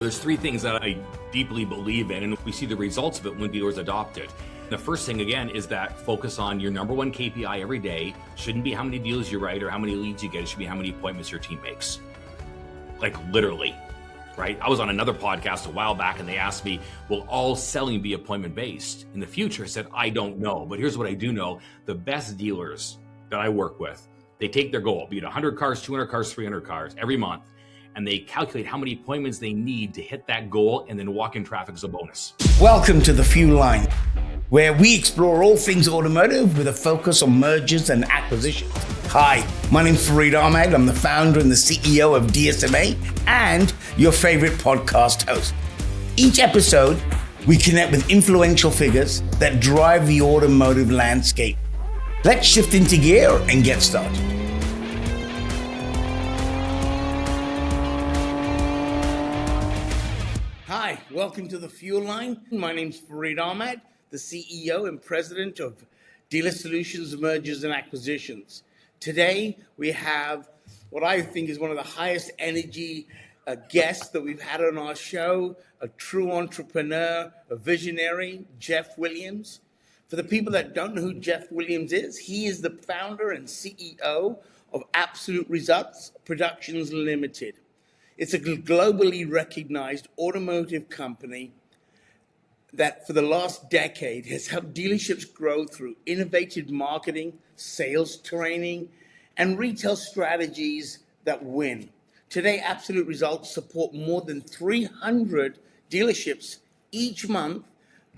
There's three things that I deeply believe in, and we see the results of it when dealers adopt it. The first thing, again, is that focus on your number one KPI every day. Shouldn't be how many deals you write or how many leads you get. It should be how many appointments your team makes. Like literally, right? I was on another podcast a while back and they asked me, will all selling be appointment based? In the future, I said, I don't know. But here's what I do know. The best dealers that I work with, they take their goal, be it 100 cars, 200 cars, 300 cars every month, and they calculate how many appointments they need to hit that goal, and then walk-in traffic is a bonus. Welcome to The Fuel Line, where we explore all things automotive with a focus on mergers and acquisitions. Hi, my name's Fareed Ahmed. I'm the founder and the CEO of DSMA and your favorite podcast host. Each episode, we connect with influential figures that drive the automotive landscape. Let's shift into gear and get started. Hi, welcome to The Fuel Line. My name's Fareed Ahmed, the CEO and president of Dealer Solutions, Mergers and Acquisitions. Today, we have what I think is one of the highest energy guests that we've had on our show, a true entrepreneur, a visionary, Jeff Williams. For the people that don't know who Jeff Williams is, he is the founder and CEO of Absolute Results Productions Limited. It's a globally recognized automotive company that for the last decade has helped dealerships grow through innovative marketing, sales training, and retail strategies that win. Today, Absolute Results support more than 300 dealerships each month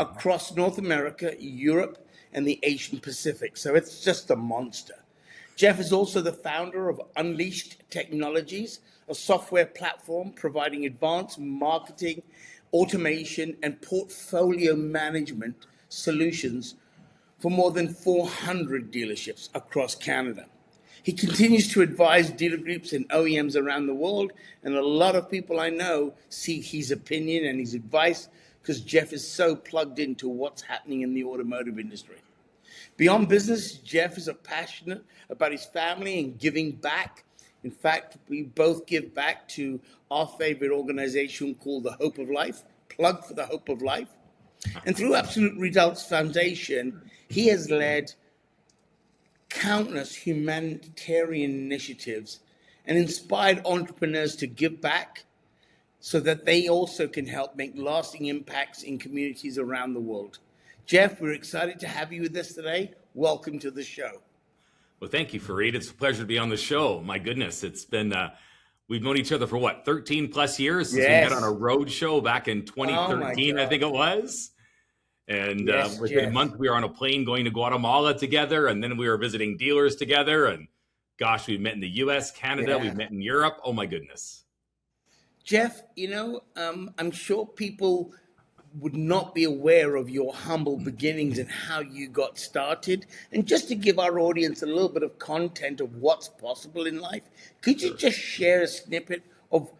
across North America, Europe, and the Asian Pacific. So it's just a monster. Jeff is also the founder of Unleashed Technologies, a software platform providing advanced marketing, automation, and portfolio management solutions for more than 400 dealerships across Canada. He continues to advise dealer groups and OEMs around the world, and a lot of people I know seek his opinion and his advice because Jeff is so plugged into what's happening in the automotive industry. Beyond business, Jeff is passionate about his family and giving back. In fact, we both give back to our favorite organization called the Hope of Life, plug for the Hope of Life. And through Absolute Results Foundation, he has led countless humanitarian initiatives and inspired entrepreneurs to give back so that they also can help make lasting impacts in communities around the world. Jeff, we're excited to have you with us today. Welcome to the show. Well, thank you, Fareed. It's a pleasure to be on the show. My goodness, it's been, we've known each other for what, 13 plus years? Since we met on a road show back in 2013, I think it was. And within a month, we were on a plane going to Guatemala together, and then we were visiting dealers together. And gosh, we've met in the US, Canada, we've met in Europe. Oh my goodness. Jeff, I'm sure people would not be aware of your humble beginnings and how you got started. And just to give our audience a little bit of content of what's possible in life, could you just share a snippet of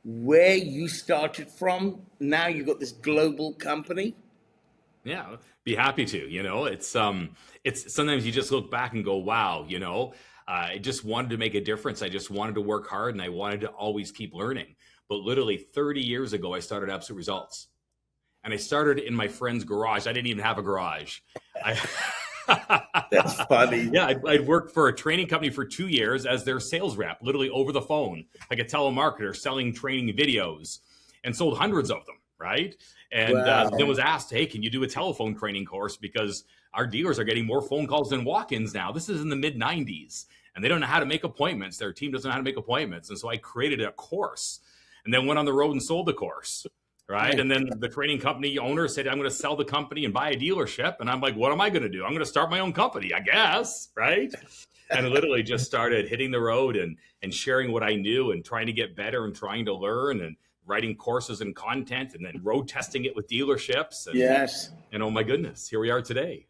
where you started from? Now you've got this global company. Yeah, be happy to. It's sometimes you just look back and go, wow, I just wanted to make a difference. I just wanted to work hard and I wanted to always keep learning. But literally 30 years ago, I started Absolute Results. And I started in my friend's garage. I didn't even have a garage. That's funny. Yeah, I'd worked for a training company for 2 years as their sales rep, literally over the phone, like a telemarketer selling training videos, and sold hundreds of them, right? And then was asked, hey, can you do a telephone training course? Because our dealers are getting more phone calls than walk-ins now. This is in the mid-90s, and they don't know how to make appointments. Their team doesn't know how to make appointments. And so I created a course and then went on the road and sold the course. Right. And then the training company owner said, I'm going to sell the company and buy a dealership. And I'm like, what am I going to do? I'm going to start my own company, I guess. Right. And I literally just started hitting the road and sharing what I knew and trying to get better and trying to learn and writing courses and content and then road testing it with dealerships. And, and oh, my goodness, here we are today.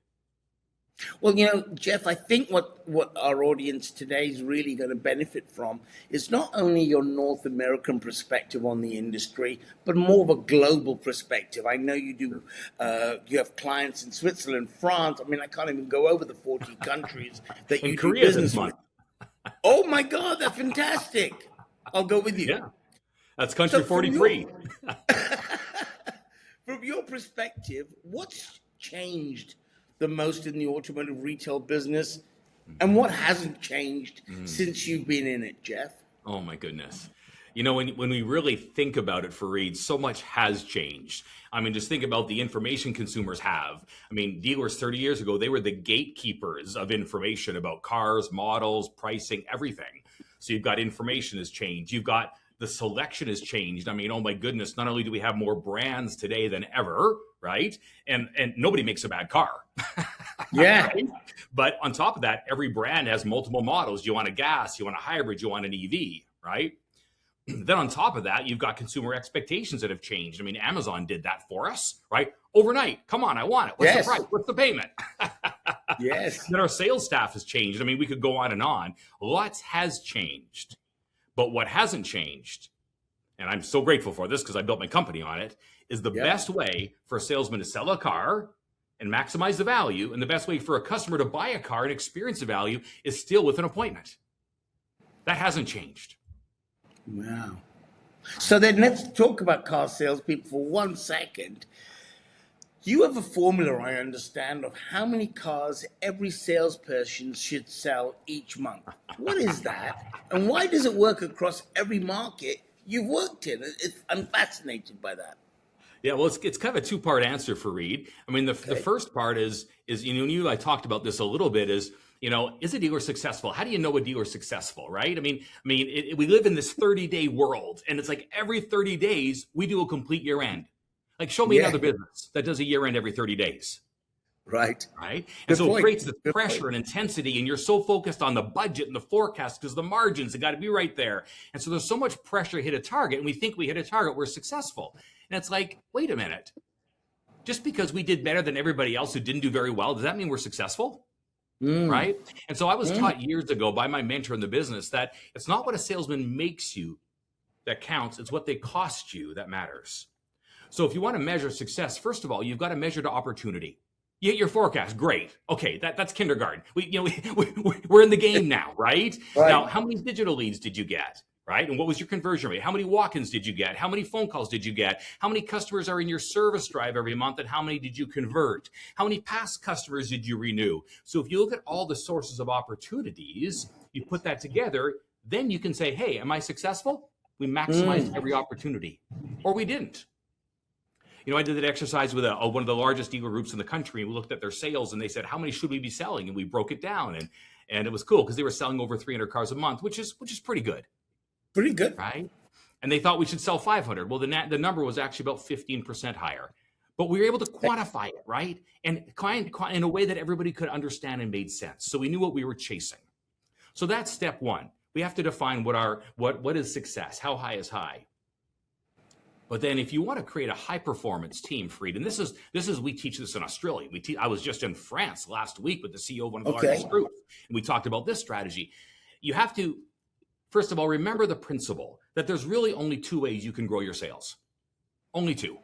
Well, Jeff, I think what our audience today is really going to benefit from is not only your North American perspective on the industry, but more of a global perspective. I know you do, you have clients in Switzerland, France. I mean, I can't even go over the 40 countries that you do business with. Oh, my God, that's fantastic. I'll go with you. Yeah. That's country So from 43. from your perspective, what's changed the most in the automotive retail business, and what hasn't changed since you've been in it, Jeff? Oh my goodness. You know, when we really think about it, Fareed, so much has changed. I mean, just think about the information consumers have. I mean, dealers 30 years ago, they were the gatekeepers of information about cars, models, pricing, everything. So you've got information has changed. You've got the selection has changed. I mean, oh my goodness, not only do we have more brands today than ever, right? And nobody makes a bad car. Yeah. Right? But on top of that, every brand has multiple models. You want a gas, you want a hybrid, you want an EV, right? Then on top of that, you've got consumer expectations that have changed. I mean, Amazon did that for us, right? Overnight. Come on, I want it. What's the price? What's the payment? Yes. Then our sales staff has changed. I mean, we could go on and on. Lots has changed. But what hasn't changed, and I'm so grateful for this because I built my company on it, is the best way for a salesman to sell a car and maximize the value, and the best way for a customer to buy a car and experience the value is still with an appointment. That hasn't changed. Wow. So then let's talk about car salespeople for 1 second. You have a formula, I understand, of how many cars every salesperson should sell each month. What is that? And why does it work across every market you've worked in? I'm fascinated by that. Yeah, well, it's kind of a two-part answer for Reed. I mean, the first part is I talked about this a little bit, is is a dealer successful? How do you know a dealer's successful, right? We live in this 30-day world, and it's like every 30 days we do a complete year end. Like, show me another business that does a year end every 30 days. Right. And so it creates this pressure and intensity, and you're so focused on the budget and the forecast because the margins have got to be right there. And so there's so much pressure to hit a target, and we think we hit a target, we're successful. And it's like, wait a minute. Just because we did better than everybody else who didn't do very well, does that mean we're successful? Right? And so I was taught years ago by my mentor in the business that it's not what a salesman makes you that counts, it's what they cost you that matters. So if you want to measure success, first of all, you've got to measure the opportunity. You hit your forecast, great. Okay, that's kindergarten. We're in the game now, right? Now, how many digital leads did you get? Right? And what was your conversion rate? How many walk-ins did you get? How many phone calls did you get? How many customers are in your service drive every month, and how many did you convert? How many past customers did you renew? So if you look at all the sources of opportunities, you put that together, then you can say, hey, am I successful? We maximized every opportunity, or we didn't. I did that exercise with one of the largest dealer groups in the country. We looked at their sales, and they said, how many should we be selling? And we broke it down, and it was cool because they were selling over 300 cars a month, which is pretty good. Pretty good. Right? And they thought we should sell 500. Well, the number was actually about 15% higher. But we were able to quantify it, right? And in a way that everybody could understand and made sense. So we knew what we were chasing. So that's step one. We have to define what is success, how high is high. But then if you want to create a high performance team, Fareed, and this is we teach this in Australia. I was just in France last week with the CEO of one of the largest groups, and we talked about this strategy. You have to, first of all, remember the principle that there's really only two ways you can grow your sales. Only two.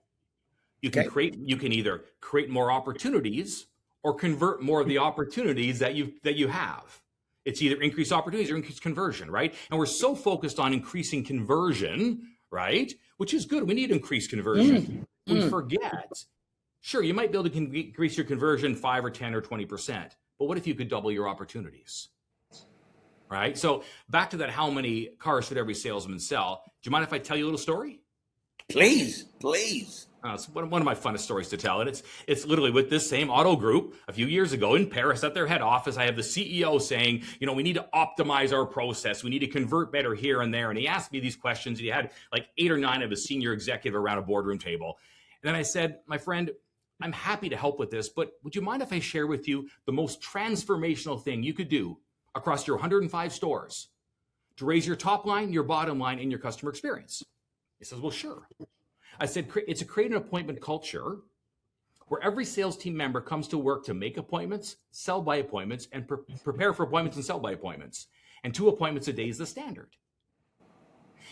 You can either create more opportunities or convert more of the opportunities that you have. It's either increase opportunities or increase conversion, right? And we're so focused on increasing conversion, right? Which is good. We need to increase conversion. We forget. Sure, you might be able to increase your conversion 5 or 10 or 20%. But what if you could double your opportunities? Right? So back to that, how many cars should every salesman sell? Do you mind if I tell you a little story? Please. It's one of my funnest stories to tell. And it's literally with this same auto group a few years ago in Paris at their head office. I have the CEO saying, we need to optimize our process. We need to convert better here and there. And he asked me these questions. He had like 8 or 9 of his senior executive around a boardroom table. And then I said, my friend, I'm happy to help with this, but would you mind if I share with you the most transformational thing you could do across your 105 stores to raise your top line, your bottom line, and your customer experience? He says, well, sure. I said, it's to create an appointment culture where every sales team member comes to work to make appointments, sell by appointments, and prepare for appointments and sell by appointments. And 2 appointments a day is the standard.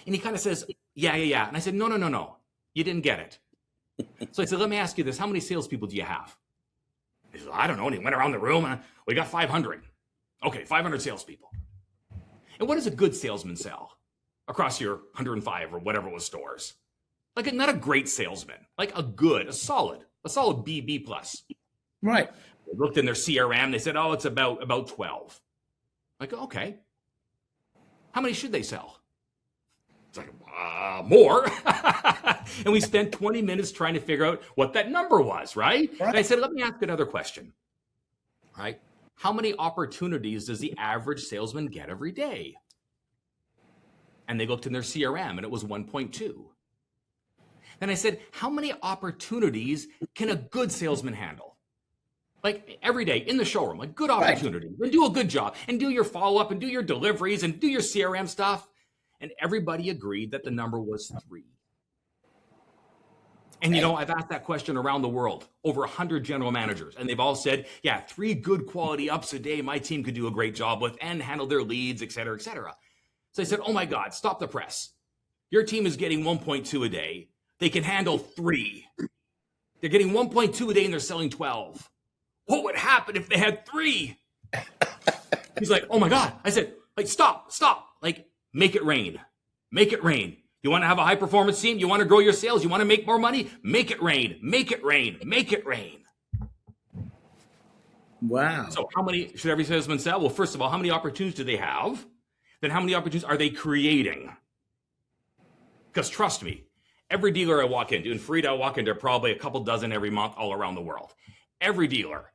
And he kind of says, yeah. And I said, no. You didn't get it. So I said, let me ask you this. How many salespeople do you have? He said, I don't know. And he went around the room and we got 500. Okay, 500 salespeople. And what does a good salesman sell? across your 105 or whatever it was stores. Like not a great salesman, like a solid B plus. Right. They looked in their CRM. They said, oh, it's about 12. Like, okay. How many should they sell? It's like, more. And we spent 20 minutes trying to figure out what that number was, right? And I said, let me ask another question, right? How many opportunities does the average salesman get every day? And they looked in their CRM and it was 1.2. Then I said, how many opportunities can a good salesman handle? Like every day in the showroom, like good opportunities, and do a good job and do your follow-up and do your deliveries and do your CRM stuff. And everybody agreed that the number was 3. And, you know, I've asked that question around the world, over 100 general managers, and they've all said, yeah, 3 good quality ups a day my team could do a great job with and handle their leads, et cetera, et cetera. So I said, oh my God, stop the press. Your team is getting 1.2 a day. They can handle 3. They're getting 1.2 a day and they're selling 12. What would happen if they had 3? He's like, oh my God. I said, like, stop. Like, make it rain. Make it rain. You want to have a high performance team? You want to grow your sales? You want to make more money? Make it rain. Make it rain. Make it rain. Wow. So how many should every salesman sell? Well, first of all, how many opportunities do they have? Then how many opportunities are they creating? Because trust me, every dealer I walk into, and Fareed, I walk into probably a couple dozen every month all around the world. Every dealer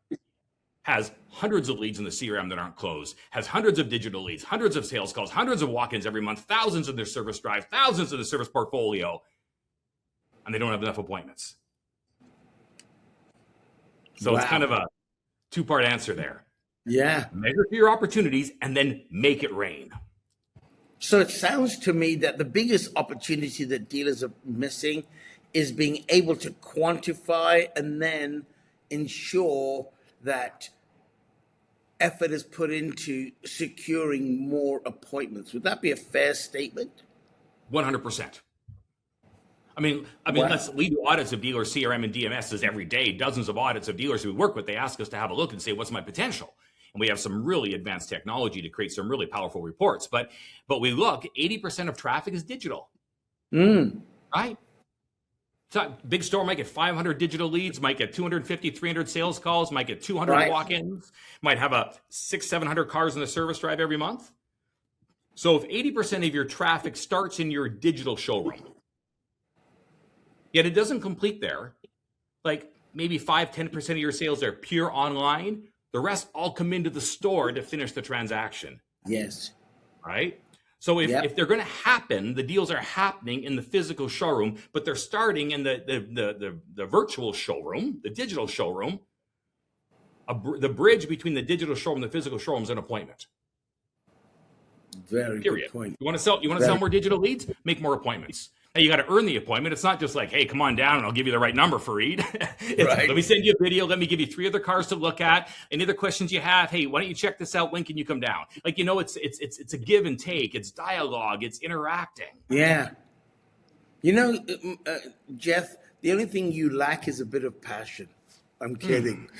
has hundreds of leads in the CRM that aren't closed, has hundreds of digital leads, hundreds of sales calls, hundreds of walk-ins every month, thousands in their service drive, thousands in the service portfolio, and they don't have enough appointments. So It's kind of a 2-part answer there. Yeah. Measure for your opportunities and then make it rain. So it sounds to me that the biggest opportunity that dealers are missing is being able to quantify and then ensure that effort is put into securing more appointments. Would that be a fair statement? 100%. I mean, we do audits of dealer CRM and DMSs every day, dozens of audits of dealers who we work with. They ask us to have a look and say, what's my potential? And we have some really advanced technology to create some really powerful reports. But we look, 80% of traffic is digital, right? So big store might get 500 digital leads, might get 250, 300 sales calls, might get 200 walk-ins, might have a 600-700 cars in the service drive every month. So if 80% of your traffic starts in your digital showroom, yet it doesn't complete there, like maybe 5-10% of your sales are pure online, the rest all come into the store to finish the transaction. Yes. Right? So if they're going to happen, the deals are happening in the physical showroom, but they're starting in the virtual showroom, the digital showroom. The bridge between the digital showroom and the physical showroom is an appointment. Very good point. You want to sell more digital leads? Make more appointments. Now you got to earn the appointment. It's not just like, hey, come on down and I'll give you the right number, Fareed. Let me send you a video. Let me give you 3 other cars to look at. Any other questions you have? Hey, why don't you check this out? When can you come down? Like, it's a give and take. It's dialogue. It's interacting. Yeah. Jeff, the only thing you lack is a bit of passion. I'm kidding.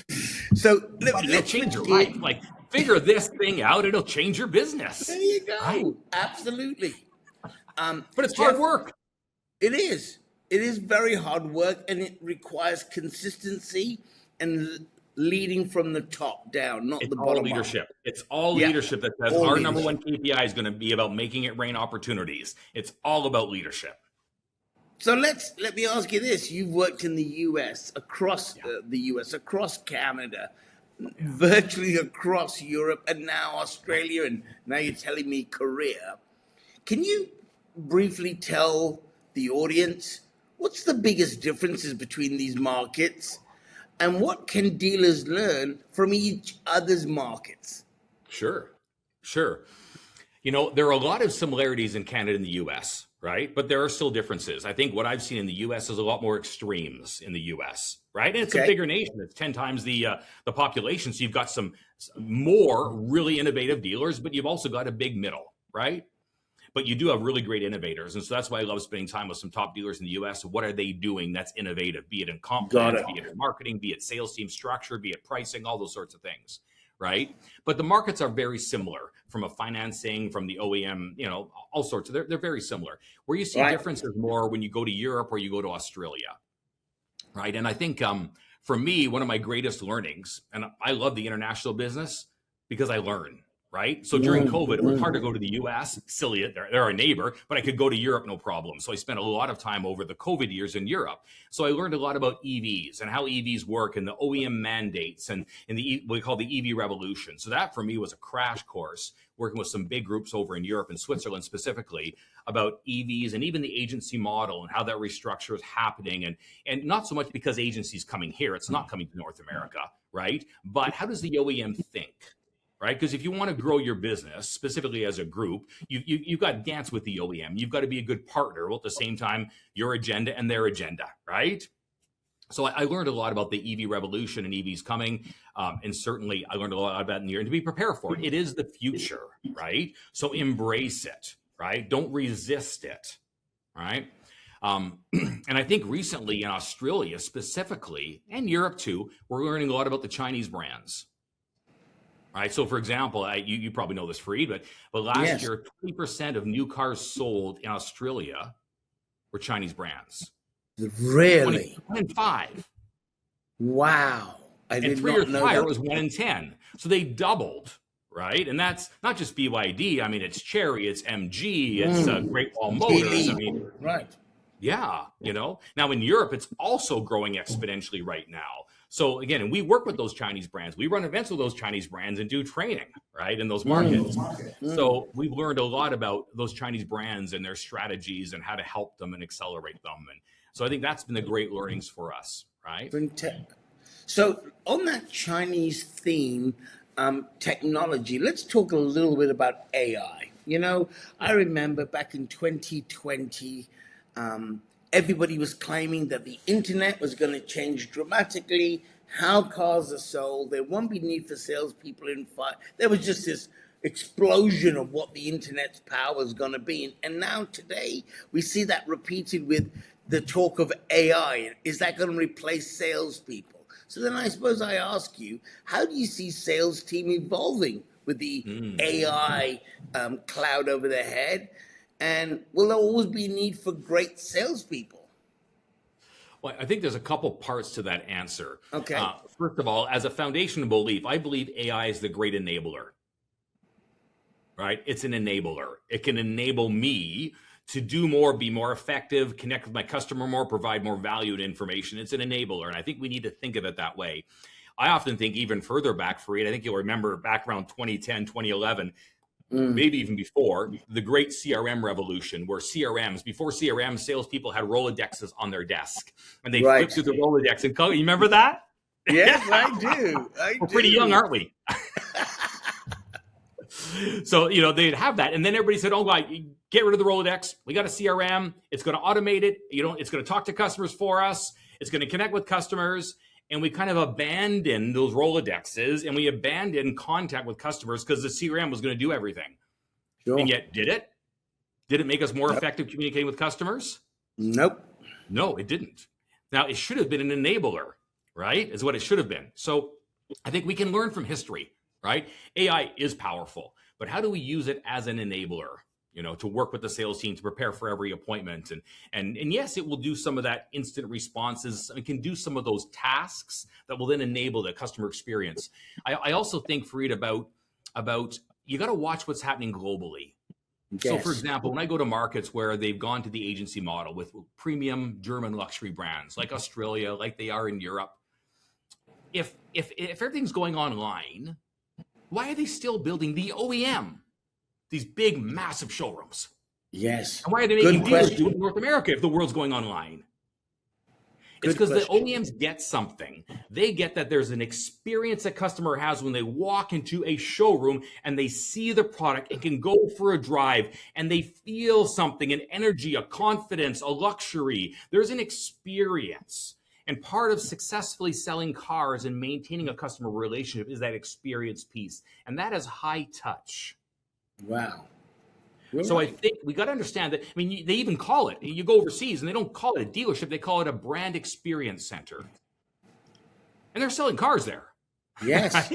So let's change your life. Like, figure this thing out. It'll change your business. There you go. Right? Absolutely. But it's hard work. It is. It is very hard work, and it requires consistency and leading from the top down, not the bottom up. Leadership. It's all leadership that says our number one KPI is going to be about making it rain opportunities. It's all about leadership. So let me ask you this. You've worked in the U.S., across the U.S., across Canada, virtually across Europe, and now Australia, and now you're telling me Korea. Can you briefly tell the audience what's the biggest differences between these markets and what can dealers learn from each other's markets? Sure. There are a lot of similarities in Canada and the U.S., right? But there are still differences. I think what I've seen in the U.S. is a lot more extremes in the U.S., right? And it's a bigger nation. It's 10 times the population. So you've got some more really innovative dealers, but you've also got a big middle, right? But you do have really great innovators. And so that's why I love spending time with some top dealers in the U.S. What are they doing that's innovative, be it in comp plans, be it in marketing, be it sales team structure, be it pricing, all those sorts of things, right? But the markets are very similar from a financing, from the OEM, all sorts of, they're very similar. Where you see Right. differences more when you go to Europe or you go to Australia, right? And I think for me, one of my greatest learnings, and I love the international business because I learn, right? So during COVID, it was hard to go to the US, silly, they're our neighbor, but I could go to Europe, no problem. So I spent a lot of time over the COVID years in Europe. So I learned a lot about EVs and how EVs work and the OEM mandates and what we call the EV revolution. So that for me was a crash course, working with some big groups over in Europe and Switzerland specifically about EVs and even the agency model and how that restructure is happening. And not so much because agency's coming here, it's not coming to North America, right? But how does the OEM think? Right? Because if you want to grow your business, specifically as a group, you've got to dance with the OEM. You've got to be a good partner, while at the same time, your agenda and their agenda, right? So I learned a lot about the EV revolution and EVs coming. And certainly I learned a lot about it in the year and to be prepared for it. It is the future, right? So embrace it, right? Don't resist it, right? And I think recently in Australia specifically, and Europe too, we're learning a lot about the Chinese brands. Right. So, for example, you probably know this, Fareed, but last year, 20% of new cars sold in Australia were Chinese brands. Really? 1 in 5. Wow. I did and 3 not years know prior, that. it was 1 in 10. So they doubled, right? And that's not just BYD. I mean, it's Chery, it's MG, it's Great Wall Motors. I mean, right. yeah, Now in Europe, it's also growing exponentially right now. So again, and we work with those Chinese brands. We run events with those Chinese brands and do training, right, in those markets. So we've learned a lot about those Chinese brands and their strategies and how to help them and accelerate them. And so I think that's been the great learnings for us, right? So on that Chinese theme, technology, let's talk a little bit about AI. I remember back in 2020, everybody was claiming that the internet was going to change dramatically, how cars are sold. There won't be need for salespeople in five. There was just this explosion of what the internet's power is going to be. And now today, we see that repeated with the talk of AI. Is that going to replace salespeople? So then I suppose I ask you, how do you see sales team evolving with the AI cloud over their head? And will there always be a need for great salespeople? Well, I think there's a couple parts to that answer. Okay. First of all, as a foundational belief, I believe AI is the great enabler, right? It's an enabler. It can enable me to do more, be more effective, connect with my customer more, provide more value and information. It's an enabler. And I think we need to think of it that way. I often think even further back, Fareed, I think you'll remember back around 2010, 2011, maybe even before, the great CRM revolution, where before CRM, salespeople had Rolodexes on their desk. And they flipped through the Rolodex and call. You remember that? Yes, I do. We're pretty young, aren't we? So, they'd have that. And then everybody said, oh, God, get rid of the Rolodex. We got a CRM. It's going to automate it. It's going to talk to customers for us. It's going to connect with customers. And we kind of abandoned those Rolodexes and we abandoned contact with customers because the CRM was going to do everything. Sure. And yet, did it? Did it make us more effective communicating with customers? Nope. No, it didn't. Now, it should have been an enabler, right? Is what it should have been. So I think we can learn from history, right? AI is powerful, but how do we use it as an enabler? To work with the sales team to prepare for every appointment. And yes, it will do some of that instant responses. It can do some of those tasks that will then enable the customer experience. I also think, Fareed, about you got to watch what's happening globally. Yes. So, for example, when I go to markets where they've gone to the agency model with premium German luxury brands like Australia, like they are in Europe, if everything's going online, why are they still building the OEM? These big, massive showrooms. Yes. And why are they making dealers do it in North America if the world's going online? It's because the OEMs get something. They get that there's an experience a customer has when they walk into a showroom and they see the product and can go for a drive and they feel something, an energy, a confidence, a luxury. There's an experience. And part of successfully selling cars and maintaining a customer relationship is that experience piece. And that is high touch. Wow. So I think we got to understand that. I mean, they even call it, you go overseas and they don't call it a dealership. They call it a brand experience center. And they're selling cars there. Yes.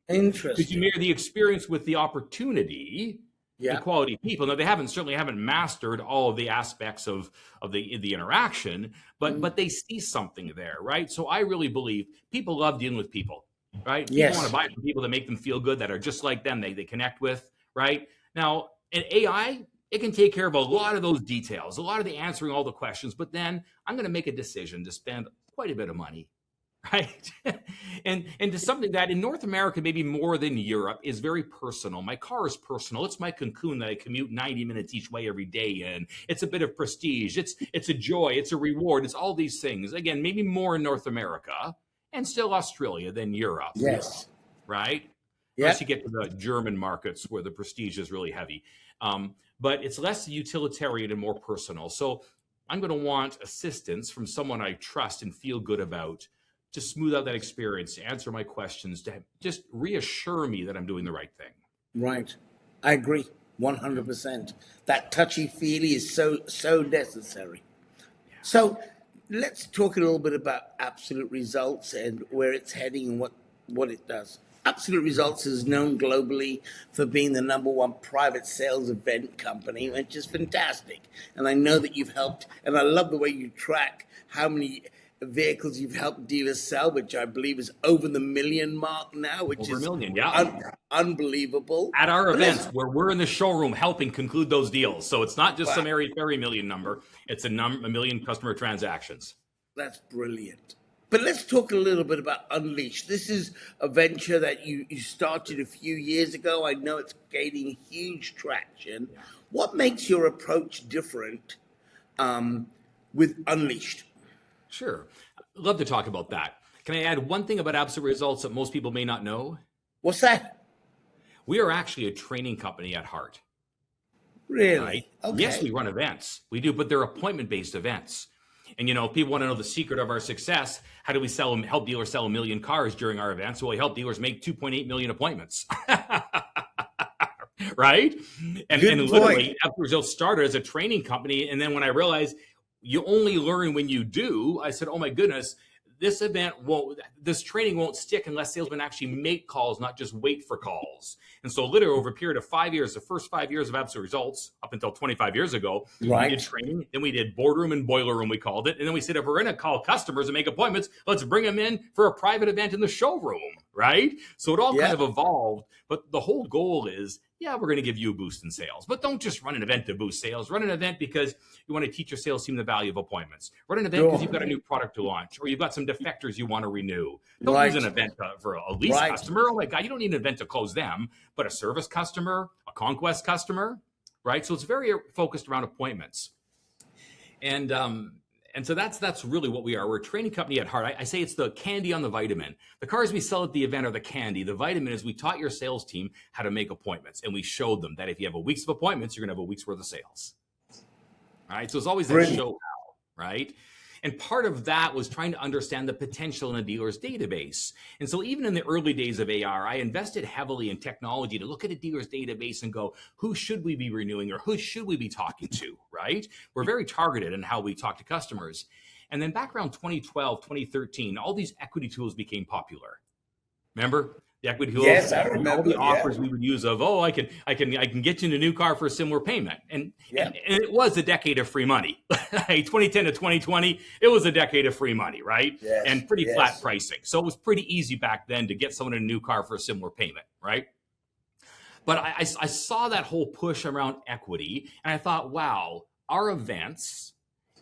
Because you Interesting. marry the experience with the opportunity and Yeah. quality people. Now they certainly haven't mastered all of the aspects of the interaction, but they see something there, right? So I really believe people love dealing with people, right? People want to Yes. buy from people that make them feel good, that are just like them, they connect with, right? Now, an AI, it can take care of a lot of those details, a lot of the answering all the questions, but then I'm going to make a decision to spend quite a bit of money, right? and to something that in North America, maybe more than Europe, is very personal. My car is personal. It's my cocoon that I commute 90 minutes each way every day in. It's a bit of prestige. It's a joy. It's a reward. It's all these things. Again, maybe more in North America and still Australia than Europe, Yes. right? Unless you Yep. get to the German markets where the prestige is really heavy. But it's less utilitarian and more personal. So I'm going to want assistance from someone I trust and feel good about to smooth out that experience, to answer my questions, to just reassure me that I'm doing the right thing. Right. I agree. 100%. That touchy-feely is so necessary. So let's talk a little bit about Absolute Results and where it's heading and what it does. Absolute Results is known globally for being the #1 private sales event company, which is fantastic. And I know that you've helped, and I love the way you track how many vehicles you've helped dealers sell, which I believe is over the million mark now, which Over a is million, yeah. unbelievable. At our But events let's, where we're in the showroom helping conclude those deals. So it's not just wow, some airy fairy million number. It's a million customer transactions. that's brilliant. But let's talk a little bit about Unleash. This is a venture that you started a few years ago. I know it's gaining huge traction. Yeah. What makes your approach different with Unleashed? Sure. Love to talk about that. Can I add one thing about Absolute Results that most people may not know? What's that? We are actually a training company at heart, right? Really? Yes, we Okay. run events. We do, but they're appointment-based events. And if people want to know the secret of our success, how do we help dealers sell 1 million cars during our events? Well, we help dealers make 2.8 million appointments. Right? And Good point. literally, Absolute Results started as a training company. And then when I realized you only learn when you do, I said, oh my goodness, this training won't stick unless salesmen actually make calls, not just wait for calls. And so literally over a period of 5 years, the first 5 years of Absolute Results, up until 25 years ago, we did Right. training, then we did boardroom and boiler room, we called it. And then we said, if we're going to call customers and make appointments, let's bring them in for a private event in the showroom, right? So it all kind Yeah. of evolved. But the whole goal is, yeah, we're going to give you a boost in sales. But don't just run an event to boost sales. Run an event because you want to teach your sales team the value of appointments. Run an event because you've got a new product to launch or you've got some defectors you want to renew. Don't use an Right. event for a lease Right. customer. Oh my God, you don't need an event to close them, but a service customer, a conquest customer, right? So it's very focused around appointments. And so that's really what we are. We're a training company at heart. I say it's the candy on the vitamin. The cars we sell at the event are the candy. The vitamin is we taught your sales team how to make appointments, and we showed them that if you have a week's of appointments, you're going to have a week's worth of sales. All right. So it's always that Brilliant. show how, right? And part of that was trying to understand the potential in a dealer's database. And so even in the early days of AR, I invested heavily in technology to look at a dealer's database and go, who should we be renewing or who should we be talking to, right? We're very targeted in how we talk to customers. And then back around 2012, 2013, all these equity tools became popular. Remember? The equity tools, Yes, I all remember. the offers Yeah. we would use of, I can get you in a new car for a similar payment. And Yeah. it was a decade of free money. 2010 to 2020, it was a decade of free money, right? Yes. And pretty flat Yes. pricing. So it was pretty easy back then to get someone in a new car for a similar payment, right? But I saw that whole push around equity, and I thought, wow, our events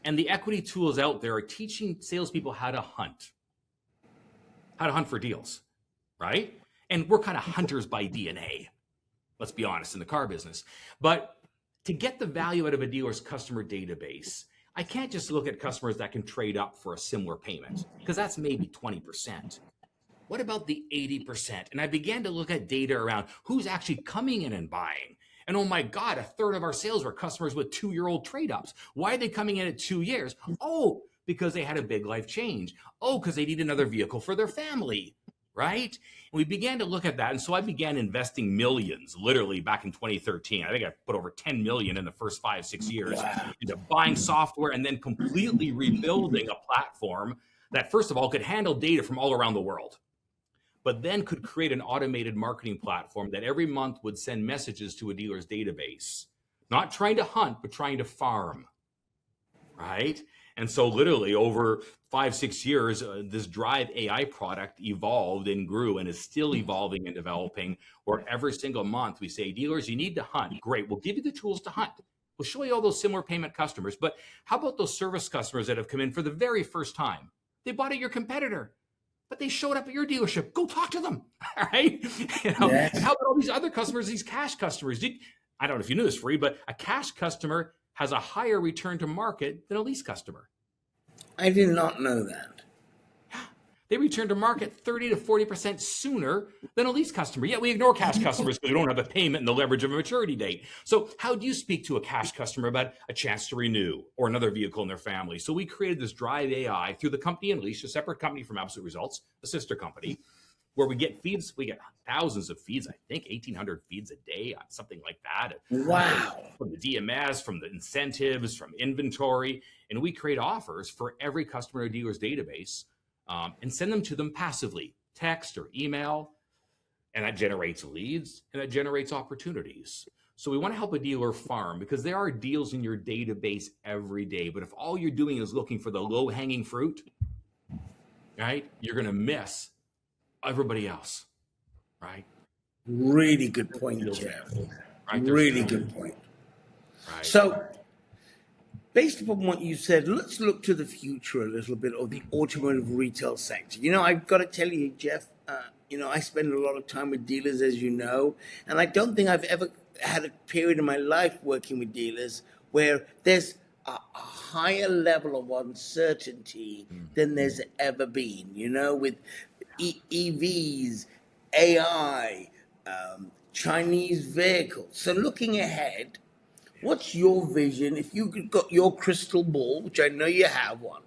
and the equity tools out there are teaching salespeople how to hunt for deals, right? And we're kind of hunters by DNA, let's be honest, in the car business. But to get the value out of a dealer's customer database, I can't just look at customers that can trade up for a similar payment, because that's maybe 20%. What about the 80%? And I began to look at data around who's actually coming in and buying. And oh my God, a third of our sales were customers with 2-year-old trade-ups. Why are they coming in at 2 years? Oh, because they had a big life change. Oh, because they need another vehicle for their family, right? And we began to look at that. And so I began investing millions, literally back in 2013. I think I put over 10 million in the first 5-6 years Wow. into buying software and then completely rebuilding a platform that, first of all, could handle data from all around the world. but then could create an automated marketing platform that every month would send messages to a dealer's database, not trying to hunt, but trying to farm, right? And so literally over 5-6 years, this Drive AI product evolved and grew and is still evolving and developing, where every single month we say, dealers, you need to hunt. Great, we'll give you the tools to hunt. We'll show you all those similar payment customers. But how about those service customers that have come in for the very first time? They bought at your competitor, but they showed up at your dealership. Go talk to them, all right? Yes. And how about all these other customers, these cash customers? I don't know if you knew this, Free, but a cash customer has a higher return to market than a lease customer. I did not know that. They return to market 30 to 40% sooner than a lease customer. Yet we ignore cash customers because we don't have a payment and the leverage of a maturity date. So how do you speak to a cash customer about a chance to renew or another vehicle in their family? So we created this Drive AI through the company Unleashed, a separate company from Absolute Results, a sister company, where we get feeds. We get thousands of feeds, I think 1,800 feeds a day, something like that. Wow. From the DMS, from the incentives, from inventory. And we create offers for every customer in a dealer's database and send them to them passively, text or email. And that generates leads and that generates opportunities. So we want to help a dealer farm because there are deals in your database every day. But if all you're doing is looking for the low-hanging fruit, right, you're going to miss everybody else, right? Really good point, Jeff. Right? Really good point. Right. So, based upon what you said, let's look to the future a little bit of the automotive retail sector. You know, I've got to tell you, Jeff, I spend a lot of time with dealers, as you know, and I don't think I've ever had a period in my life working with dealers where there's a higher level of uncertainty than there's ever been, with EVs, AI, Chinese vehicles. So looking ahead, what's your vision? If you got your crystal ball, which I know you have one,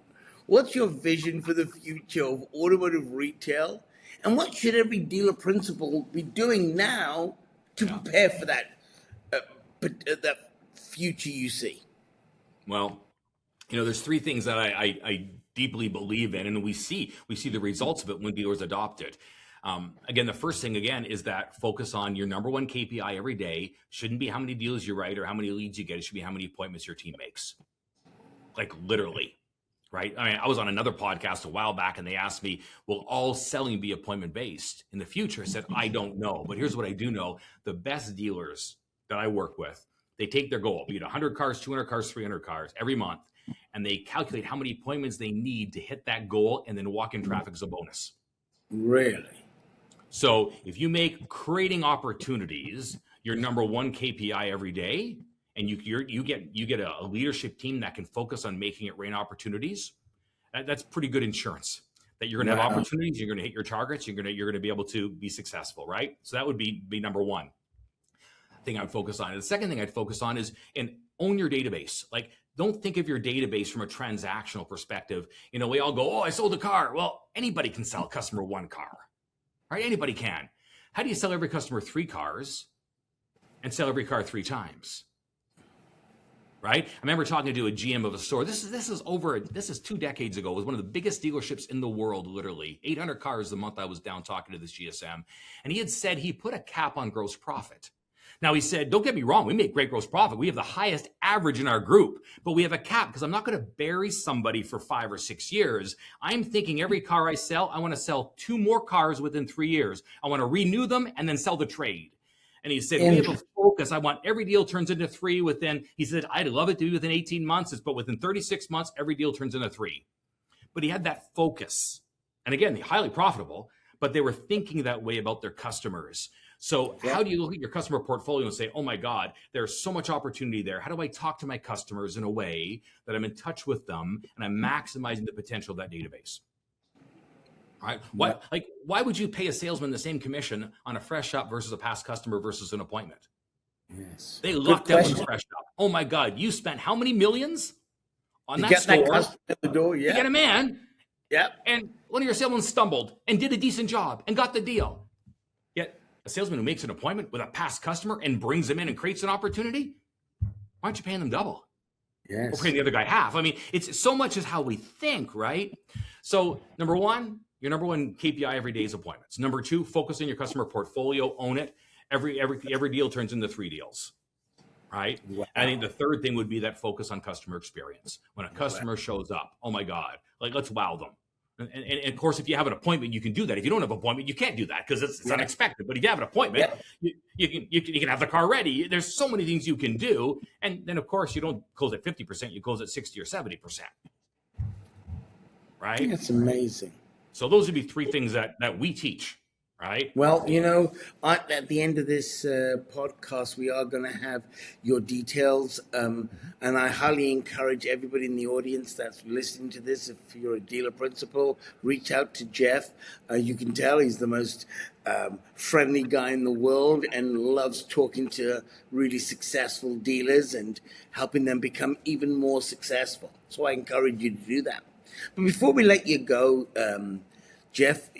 what's your vision for the future of automotive retail? And what should every dealer principal be doing now to prepare for that future you see? Well, there's three things that I deeply believe in, and we see the results of it when dealers adopt it. Again, the first thing, is that focus on your number one KPI every day. Shouldn't be how many deals you write or how many leads you get. It should be how many appointments your team makes. Like literally, right? I mean, I was on another podcast a while back and they asked me, will all selling be appointment based in the future? I said, I don't know. But here's what I do know. The best dealers that I work with, they take their goal, be it 100 cars, 200 cars, 300 cars every month, and they calculate how many appointments they need to hit that goal, and then walk-in traffic is a bonus. Really? So if you make creating opportunities your number one KPI every day, and you get a leadership team that can focus on making it rain opportunities, that's pretty good insurance that you're going to have opportunities, you're going to hit your targets, you're going to be able to be successful, right? So that would be number one thing I'd focus on. And the second thing I'd focus on is own your database. Like, don't think of your database from a transactional perspective. We all go, oh, I sold a car. Well, anybody can sell a customer one car, right? Anybody can. How do you sell every customer 3 cars and sell every car 3 times? Right? I remember talking to a GM of a store. This is 2 decades ago. It was one of the biggest dealerships in the world, literally. 800 cars the month I was down talking to this GSM. And he had said he put a cap on gross profit. Now he said, don't get me wrong, we make great gross profit. We have the highest average in our group, but we have a cap because I'm not going to bury somebody for 5 or 6 years. I'm thinking every car I sell, I want to sell 2 more cars within 3 years. I want to renew them and then sell the trade. And he said, we have a focus. I want every deal turns into 3 within, he said, I'd love it to be within 18 months, but within 36 months, every deal turns into 3. But he had that focus. And again, they're highly profitable, but they were thinking that way about their customers. So how do you look at your customer portfolio and say, oh my God, there's so much opportunity there. How do I talk to my customers in a way that I'm in touch with them and I'm maximizing the potential of that database? Right? Why would you pay a salesman the same commission on a fresh up versus a past customer versus an appointment? Yes. They lucked out with a fresh up. Oh my God, you spent how many millions on that store? That customer at the door, You get a man. Yep. And one of your salesmen stumbled and did a decent job and got the deal. Yet a salesman who makes an appointment with a past customer and brings them in and creates an opportunity, why aren't you paying them double? Yes. Or paying the other guy half? I mean, it's so much as how we think, right? So number one, Your number one KPI every day is appointments. Number two, focus on your customer portfolio, own it. Every deal turns into 3 deals, right? Wow. And I think the third thing would be that focus on customer experience. When a customer shows up, oh my God, like let's wow them. And of course, if you have an appointment, you can do that. If you don't have an appointment, you can't do that because it's unexpected. But if you have an appointment, you can have the car ready. There's so many things you can do. And then, of course, you don't close at 50%, you close at 60 or 70%. Right? That's amazing. So those would be 3 things that we teach. Right. Well, at the end of this podcast, we are going to have your details. And I highly encourage everybody in the audience that's listening to this, if you're a dealer principal, reach out to Jeff. You can tell he's the most friendly guy in the world and loves talking to really successful dealers and helping them become even more successful. So I encourage you to do that. But before we let you go, Jeff,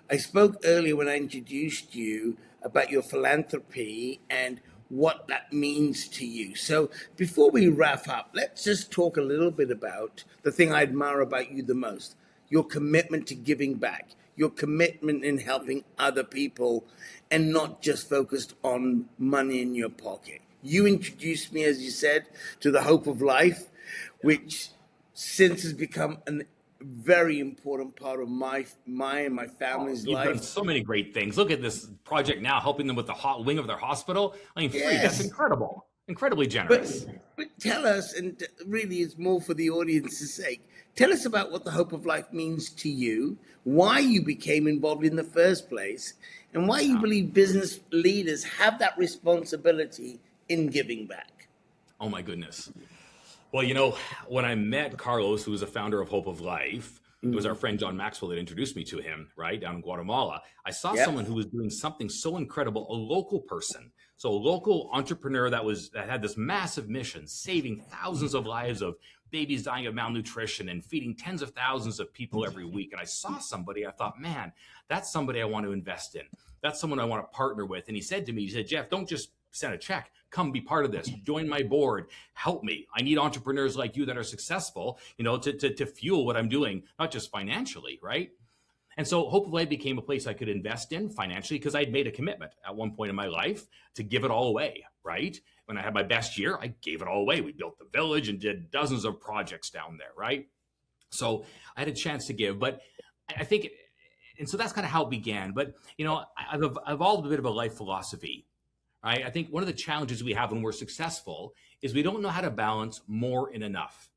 I spoke earlier when I introduced you about your philanthropy and what that means to you. So before we wrap up, let's just talk a little bit about the thing I admire about you the most, your commitment to giving back, your commitment in helping other people and not just focused on money in your pocket. You introduced me, as you said, to the Hope of Life, which since has become an very important part of my and my family's life. You've done so many great things. Look at this project now, helping them with the hot wing of their hospital. I mean, free, that's incredible. Incredibly generous. But tell us, and really it's more for the audience's sake, tell us about what the Hope of Life means to you, why you became involved in the first place, and why you believe business leaders have that responsibility in giving back. Oh my goodness. Well, when I met Carlos, who was a founder of Hope of Life, it was our friend John Maxwell that introduced me to him, right, down in Guatemala. I saw someone who was doing something so incredible, a local person. So a local entrepreneur that had this massive mission, saving thousands of lives of babies dying of malnutrition and feeding tens of thousands of people every week. And I saw somebody, I thought, man, that's somebody I want to invest in. That's someone I want to partner with. And he said to me, Jeff, don't just send a check. Come be part of this. Join my board. Help me. I need entrepreneurs like you that are successful, to fuel what I'm doing, not just financially, right? And so Hope of Life became a place I could invest in financially because I'd made a commitment at one point in my life to give it all away, right? When I had my best year, I gave it all away. We built the village and did dozens of projects down there, right? So I had a chance to give, but I think, and so that's kind of how it began. But, I've evolved a bit of a life philosophy. Right? I think one of the challenges we have when we're successful is we don't know how to balance more and enough.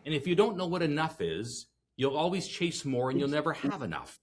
And if you don't know what enough is, you'll always chase more and you'll never have enough.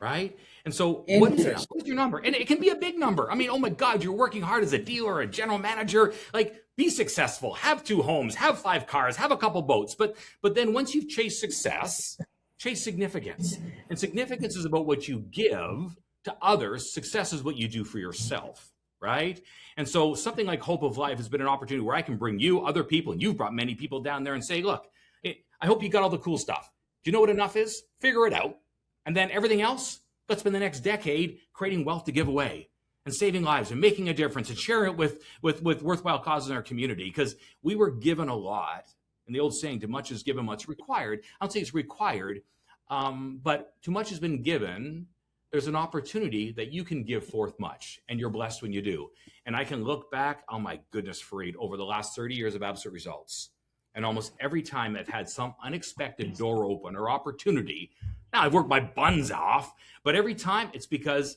Right? And so what is enough? What's your number? And it can be a big number. I mean, oh my God, you're working hard as a dealer, a general manager, like be successful, have 2 homes, have 5 cars, have a couple boats. But then once you've chased success, chase significance. And significance is about what you give to others. Success is what you do for yourself, right? And so something like Hope of Life has been an opportunity where I can bring you, other people, and you've brought many people down there and say, look, I hope you got all the cool stuff. Do you know what enough is? Figure it out. And then everything else, let's spend the next decade creating wealth to give away and saving lives and making a difference and sharing it with worthwhile causes in our community, because we were given a lot. And the old saying, too much is given, much required. I don't say it's required, but too much has been given. There's an opportunity that you can give forth much, and you're blessed when you do. And I can look back, oh my goodness, Fareed, over the last 30 years of Absolute Results, and almost every time I've had some unexpected door open or opportunity. Now I've worked my buns off, but every time it's because,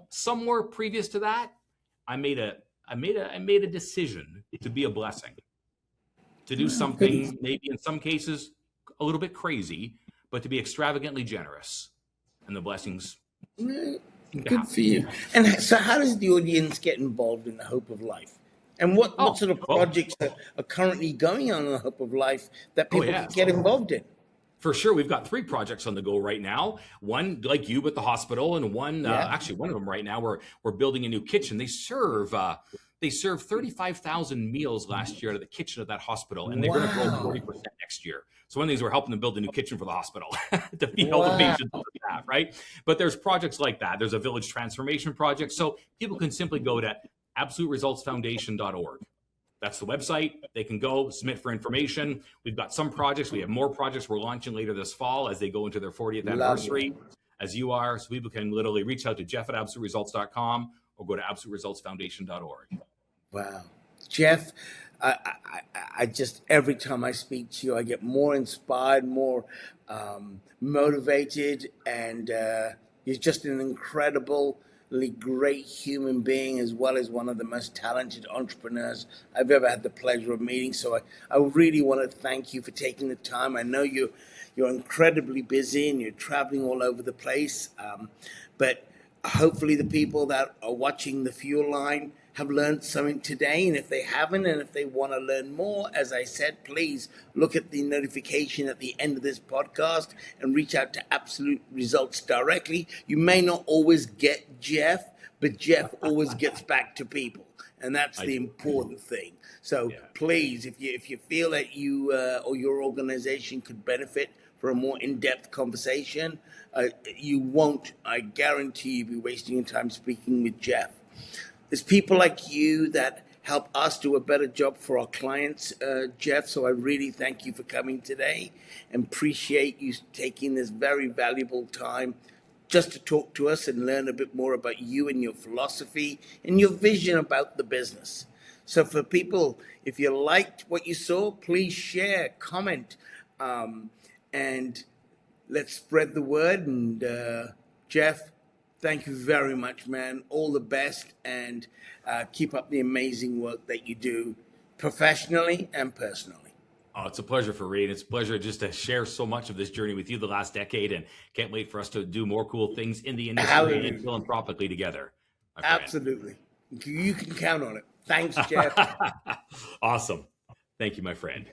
somewhere previous to that, I made a decision to be a blessing, to do something maybe in some cases a little bit crazy, but to be extravagantly generous, and the blessings. Good for you. And so how does the audience get involved in the Hope of Life? And what sort of projects are currently going on in the Hope of Life that people can get involved in? For sure. We've got 3 projects on the go right now. One like you, but the hospital, and one, actually one of them right now, we're building a new kitchen. They serve 35,000 meals last year out of the kitchen of that hospital, and they're going to grow 40% next year. So one of the things, we're helping them build a new kitchen for the hospital to feed all the patients that we have, right? But there's projects like that. There's a village transformation project. So people can simply go to absoluteresultsfoundation.org. That's the website. They can go submit for information. We've got some projects. We have more projects we're launching later this fall as they go into their 40th anniversary, as you are. So people can literally reach out to Jeff at absoluteresults.com or go to absoluteresultsfoundation.org. Wow. Jeff, I just, every time I speak to you, I get more inspired, more motivated, and you're just an incredibly great human being, as well as one of the most talented entrepreneurs I've ever had the pleasure of meeting. So I really want to thank you for taking the time. I know you're incredibly busy and you're traveling all over the place, but hopefully the people that are watching the Fuel Line have learned something today. And if they haven't, and if they want to learn more, as I said, please look at the notification at the end of this podcast and reach out to Absolute Results directly. You may not always get Jeff, but Jeff always gets back to people. And that's the important thing. So please, if you feel that you or your organization could benefit for a more in-depth conversation, you won't, I guarantee you, be wasting your time speaking with Jeff. There's people like you that help us do a better job for our clients, Jeff. So I really thank you for coming today and appreciate you taking this very valuable time just to talk to us and learn a bit more about you and your philosophy and your vision about the business. So for people, if you liked what you saw, please share, comment, and let's spread the word. And Jeff, thank you very much, man. All the best, and keep up the amazing work that you do professionally and personally. Oh, it's a pleasure, Fareed. It's a pleasure just to share so much of this journey with you the last decade, and can't wait for us to do more cool things in the industry and philanthropically together. Absolutely. You can count on it. Thanks, Jeff. Awesome. Thank you, my friend.